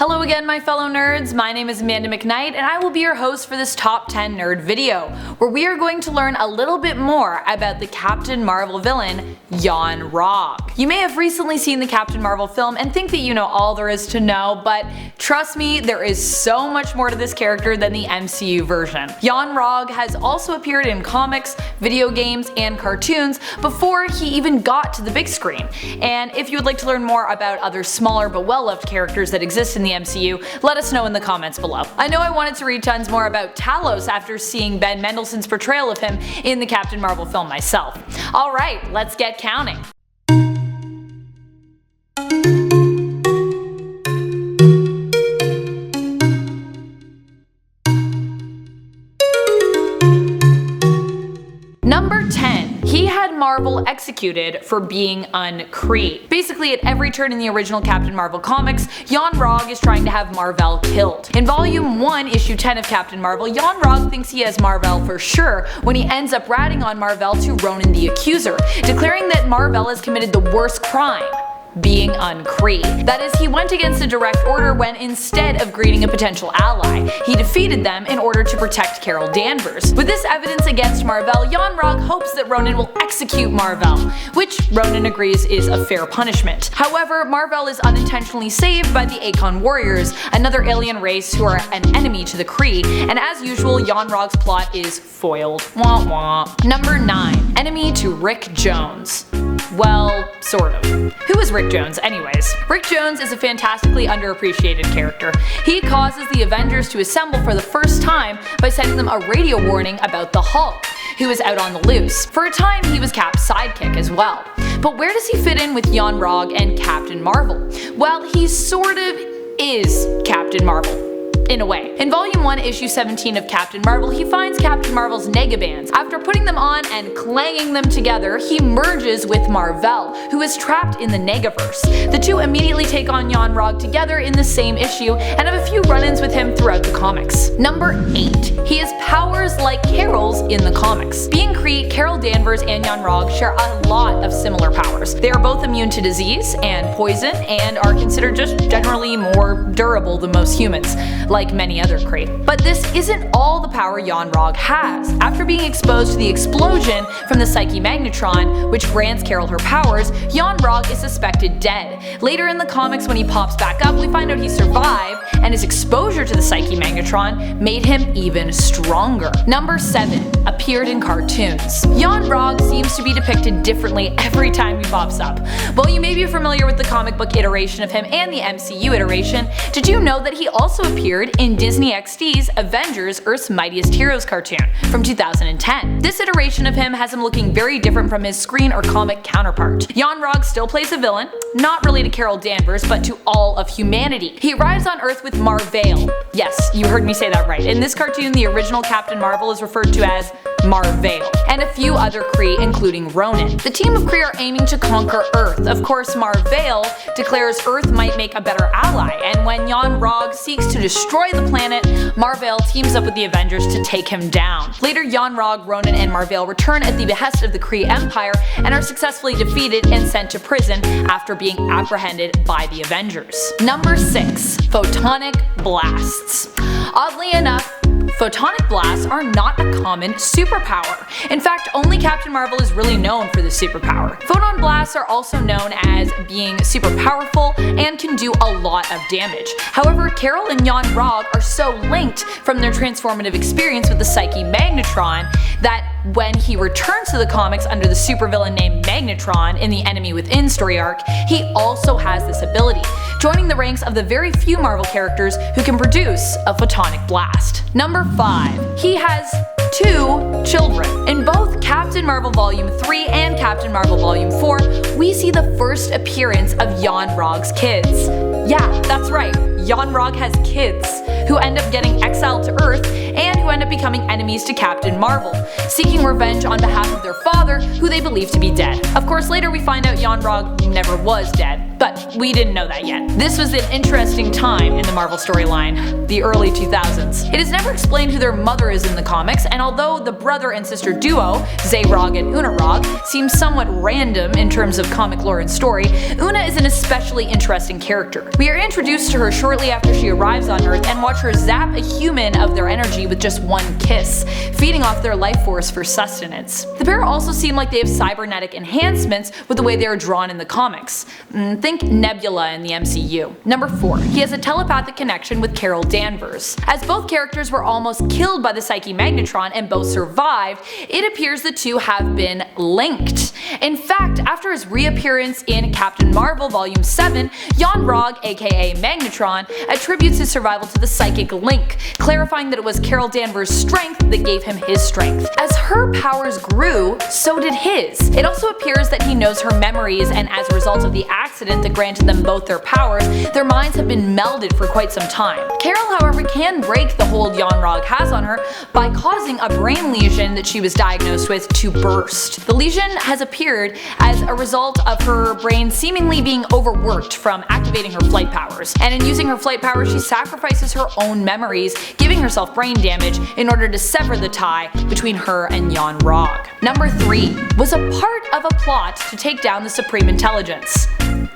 Hello again, my fellow nerds. My name is Amanda McKnight, and I will be your host for this Top 10 Nerd video, where we are going to learn a little bit more about the Captain Marvel villain, Yon-Rogg. You may have recently seen the Captain Marvel film and think that you know all there is to know, but trust me, there is so much more to this character than the MCU version. Yon-Rogg has also appeared in comics, video games, and cartoons before he even got to the big screen. And if you would like to learn more about other smaller but well-loved characters that exist in the MCU, let us know in the comments below. I know I wanted to read tons more about Talos after seeing Ben Mendelsohn's portrayal of him in the Captain Marvel film myself. Alright, let's get counting. Number 10. He had Marvel executed for being UN-KREE. Basically, at every turn in the original Captain Marvel comics, Yon-Rogg is trying to have Mar-Vell killed. In Volume 1, Issue 10 of Captain Marvel, Yon-Rogg thinks he has Mar-Vell for sure when he ends up ratting on Mar-Vell to Ronan the Accuser, declaring that Mar-Vell has committed the worst crime, being UN-KREE. That is, he went against a direct order when, instead of greeting a potential ally, he defeated them in order to protect Carol Danvers. With this evidence against Mar-Vell, Yon-Rogg hopes that Ronan will execute Mar-Vell, which Ronan agrees is a fair punishment. However, Mar-Vell is unintentionally saved by the Akon Warriors, another alien race who are an enemy to the Kree, and as usual, Yon-Rogg's plot is foiled. Wah wah. Number 9. Enemy to Rick Jones. Well, sort of. Who is Rick Jones anyways? Rick Jones is a fantastically underappreciated character. He causes the Avengers to assemble for the first time by sending them a radio warning about the Hulk, who is out on the loose. For a time, he was Cap's sidekick as well. But where does he fit in with Yon-Rogg and Captain Marvel? Well, he sort of is Captain Marvel. In a way. In Volume 1, Issue 17 of Captain Marvel, he finds Captain Marvel's negabands. After putting them on and clanging them together, he merges with Mar-Vell, who is trapped in the Negaverse. The two immediately take on Yon-Rogg together in the same issue and have a few run-ins with him throughout the comics. Number 8. He has powers like Carol's in the comics. Being Kree, Carol Danvers and Yon-Rogg share a lot of similar powers. They are both immune to disease and poison and are considered just generally more durable than most humans, like many other Kree. But this isn't all the power Yon-Rogg has. After being exposed to the explosion from the Psyche Magnetron, which grants Carol her powers, Yon-Rogg is suspected dead. Later in the comics, when he pops back up, we find out he survived, and his exposure to the Psyche Magnetron made him even stronger. Number 7. Appeared in cartoons. Yon-Rogg seems to be depicted differently every time he pops up. While you may be familiar with the comic book iteration of him and the MCU iteration, did you know that he also appeared in Disney XD's Avengers Earth's Mightiest Heroes cartoon from 2010. This iteration of him has him looking very different from his screen or comic counterpart. Yon-Rogg still plays a villain, not really to Carol Danvers, but to all of humanity. He arrives on Earth with Mar-Vell. Yes, you heard me say that right. In this cartoon, the original Captain Marvel is referred to as Mar-Vell, and a few other Kree, including Ronan. The team of Kree are aiming to conquer Earth. Of course, Mar-Vell declares Earth might make a better ally, and when Yon-Rogg seeks to destroy the planet, Mar-Vell teams up with the Avengers to take him down. Later, Yon-Rogg, Ronan, and Mar-Vell return at the behest of the Kree Empire and are successfully defeated and sent to prison after being apprehended by the Avengers. Number 6. Photonic blasts. Oddly enough, photonic blasts are not a common superpower. In fact, only Captain Marvel is really known for this superpower. Photon blasts are also known as being super powerful and can do a lot of damage. However, Carol and Yon-Rogg are so linked from their transformative experience with the Psyche Magnetron that when he returns to the comics under the supervillain named Magnetron in the Enemy Within story arc, he also has this ability, joining the ranks of the very few Marvel characters who can produce a photonic blast. Number 5. He has 2 children. In both Captain Marvel Volume 3 and Captain Marvel Volume 4, we see the first appearance of Yon-Rogg's kids. Yeah, that's right. Yon-Rogg has kids who end up getting exiled to Earth and who end up becoming enemies to Captain Marvel, seeking revenge on behalf of their father, who they believe to be dead. Of course, later we find out Yon-Rogg never was dead, but we didn't know that yet. This was an interesting time in the Marvel storyline, the early 2000s. It is never explained who their mother is in the comics, and although the brother and sister duo, Yon-Rogg and Yon-Rogg, seems somewhat random in terms of comic lore and story, Una is an especially interesting character. We are introduced to her shortly after she arrives on Earth and watch her zap a human of their energy with just one kiss, feeding off their life force for sustenance. The pair also seem like they have cybernetic enhancements with the way they are drawn in the comics. Think Nebula in the MCU. Number 4. He has a telepathic connection with Carol Danvers. As both characters were almost killed by the Psyche Magnetron and both survived, it appears the two have been linked. In fact, after his reappearance in Captain Marvel Volume 7, Yon-Rogg, aka Magnetron, attributes his survival to the psychic link, clarifying that it was Carol Danvers' strength that gave him his strength. As her powers grew, so did his. It also appears that he knows her memories, and as a result of the accident that granted them both their powers, their minds have been melded for quite some time. Carol, however, can break the hold Yon-Rogg has on her by causing a brain lesion that she was diagnosed with to burst. The lesion has appeared as a result of her brain seemingly being overworked from activating her flight powers, and in using her flight powers she sacrifices her own memories, giving herself brain damage in order to sever the tie between her and Yon-Rogg. Number 3 was a part of a plot to take down the Supreme Intelligence.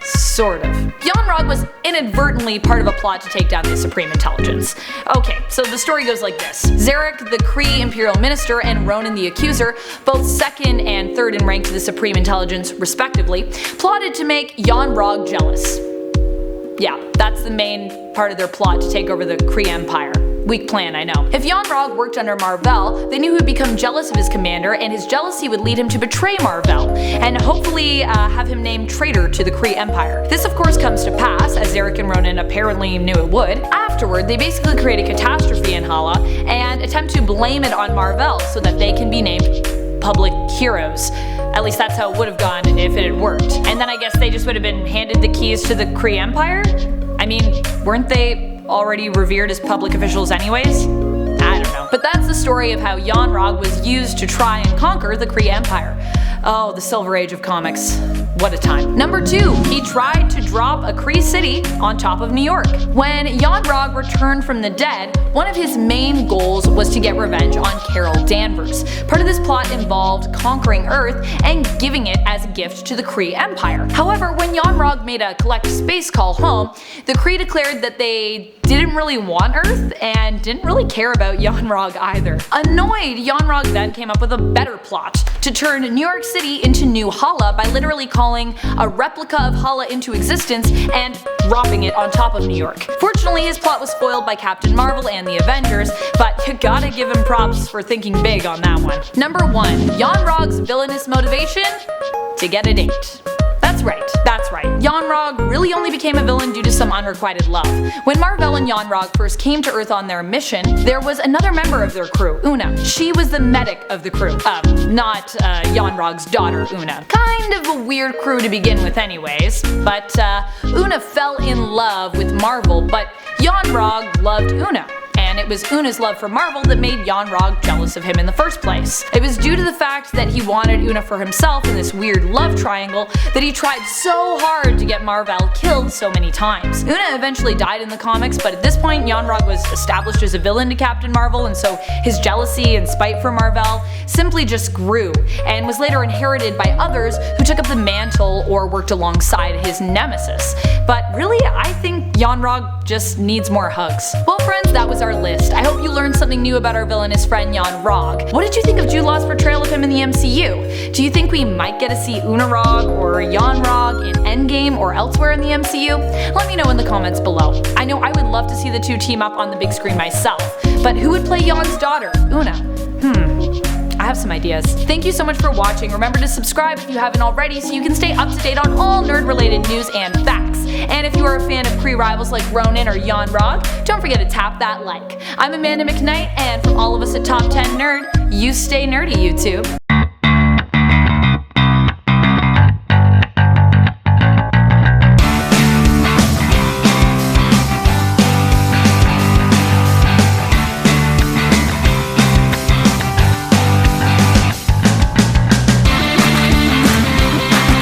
Sort of. Yon-Rogg was inadvertently part of a plot to take down the Supreme Intelligence. Okay, so the story goes like this. Zarek, the Kree Imperial Minister, and Ronan the Accuser, both second and third in rank to the Supreme Intelligence respectively, plotted to make Yon-Rogg jealous. Yeah, that's the main part of their plot to take over the Kree Empire. Weak plan, I know. If Yon-Rogg worked under Mar-Vell, they knew he would become jealous of his commander, and his jealousy would lead him to betray Mar-Vell, and hopefully have him named traitor to the Kree Empire. This of course comes to pass, as Zarek and Ronan apparently knew it would. Afterward, they basically create a catastrophe in Hala, and attempt to blame it on Mar-Vell so that they can be named public heroes. At least that's how it would have gone if it had worked. And then I guess they just would have been handed the keys to the Kree Empire? I mean, weren't they already revered as public officials anyways? I don't know. But that's the story of how Yon-Rogg was used to try and conquer the Kree Empire. Oh, the Silver Age of comics. What a time. Number 2, he tried to drop a Kree city on top of New York. When Yon-Rogg returned from the dead, one of his main goals was to get revenge on Carol Danvers. Part of this plot involved conquering Earth and giving it as a gift to the Kree Empire. However, when Yon-Rogg made a collect space call home, the Kree declared that they didn't really want Earth and didn't really care about Yon-Rogg either. Annoyed, Yon-Rogg then came up with a better plot to turn New York City into New Hala by literally calling a replica of Hala into existence and dropping it on top of New York. Fortunately, his plot was spoiled by Captain Marvel and the Avengers, but you gotta give him props for thinking big on that one. Number 1. Yon-Rogg's villainous motivation? To get a date. That's right. Yon-Rogg really only became a villain due to some unrequited love. When Mar-Vell and Yon-Rogg first came to Earth on their mission, there was another member of their crew, Una. She was the medic of the crew. Not Yon-Rogg's daughter, Una. Kind of a weird crew to begin with anyways, but Una fell in love with Marvel, but Yon-Rogg loved Una. And it was Una's love for Marvel that made Yon-Rogg jealous of him in the first place. It was due to the fact that he wanted Una for himself in this weird love triangle that he tried so hard to get Mar-Vell killed so many times. Una eventually died in the comics, but at this point Yon-Rogg was established as a villain to Captain Marvel, and so his jealousy and spite for Mar-Vell simply just grew, and was later inherited by others who took up the mantle or worked alongside his nemesis. But really, I think Yon-Rogg just needs more hugs. Well friends, that was our list. I hope you learned something new about our villainous friend Yon-Rogg. What did you think of Jude Law's portrayal of him in the MCU? Do you think we might get to see Una-Rogg or Yon-Rogg in Endgame or elsewhere in the MCU? Let me know in the comments below. I know I would love to see the two team up on the big screen myself, but who would play Yon's daughter, Una? I have some ideas. Thank you so much for watching. Remember to subscribe if you haven't already so you can stay up to date on all nerd-related news and facts. And if you are a fan of Kree rivals like Ronan or Yon-Rogg, don't forget to tap that like. I'm Amanda McKnight, and from all of us at Top 10 Nerd, you stay nerdy, YouTube.